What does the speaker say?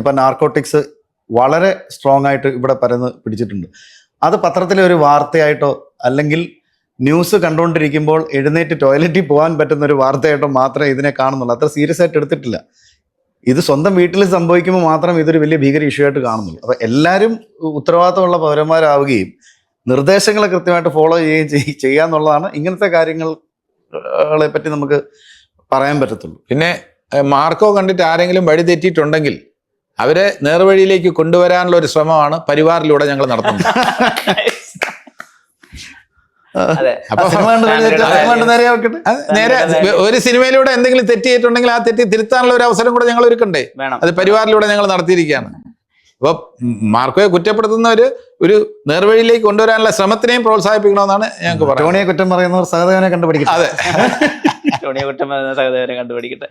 ഇപ്പം നാർക്കോട്ടിക്സ് വളരെ സ്ട്രോങ് ആയിട്ട് ഇവിടെ പരന്ന് പിടിച്ചിട്ടുണ്ട്. അത് പത്രത്തിലെ ഒരു വാർത്തയായിട്ടോ അല്ലെങ്കിൽ ന്യൂസ് കണ്ടുകൊണ്ടിരിക്കുമ്പോൾ എഴുന്നേറ്റ് ടോയ്ലറ്റിൽ പോകാൻ പറ്റുന്ന ഒരു വാർത്തയായിട്ടോ മാത്രമേ ഇതിനെ കാണുന്നുള്ളൂ. അത്ര സീരിയസ് ആയിട്ട് എടുത്തിട്ടില്ല. ഇത് സ്വന്തം വീട്ടിൽ സംഭവിക്കുമ്പോൾ മാത്രം ഇതൊരു വലിയ ഭീകര ഇഷ്യൂ ആയിട്ട് കാണുന്നുള്ളൂ. അപ്പം എല്ലാവരും ഉത്തരവാദിത്തമുള്ള പൗരന്മാരാവുകയും നിർദ്ദേശങ്ങൾ കൃത്യമായിട്ട് ഫോളോ ചെയ്യുകയും ചെയ്യാന്നുള്ളതാണ് ഇങ്ങനത്തെ കാര്യങ്ങളെ പറ്റി നമുക്ക് പറയാൻ പറ്റത്തുള്ളൂ. പിന്നെ മാർക്കോ കണ്ടിട്ട് ആരെങ്കിലും വഴി തെറ്റിയിട്ടുണ്ടെങ്കിൽ അവരെ നേർവഴിയിലേക്ക് കൊണ്ടുവരാനുള്ള ഒരു ശ്രമമാണ് പരിവാറിലൂടെ ഞങ്ങൾ നടത്തുന്നത്. നേരെ ഒരു സിനിമയിലൂടെ എന്തെങ്കിലും തെറ്റ് ചെയ്തിട്ടുണ്ടെങ്കിൽ ആ തെറ്റ് തിരുത്താനുള്ള ഒരു അവസരം കൂടെ ഞങ്ങൾ ഒരുക്കണ്ടേ? അത് പരിവാറിലൂടെ ഞങ്ങൾ നടത്തിയിരിക്കുകയാണ്. അപ്പൊ മാർക്കോയെ കുറ്റപ്പെടുത്തുന്നവര് ഒരു നേർവഴിയിലേക്ക് കൊണ്ടുവരാനുള്ള ശ്രമത്തിനെയും പ്രോത്സാഹിപ്പിക്കണമെന്നാണ് ഞങ്ങൾക്ക് പറയുന്നത്. ടോണിയെ കുറ്റം പറയുന്നവർ സഹദേവനെ കണ്ടുപിടിക്കും. അതെ, ടോണിയെ കുറ്റം പറയുന്ന സഹദേവനെ കണ്ടുപിടിക്കട്ടെ.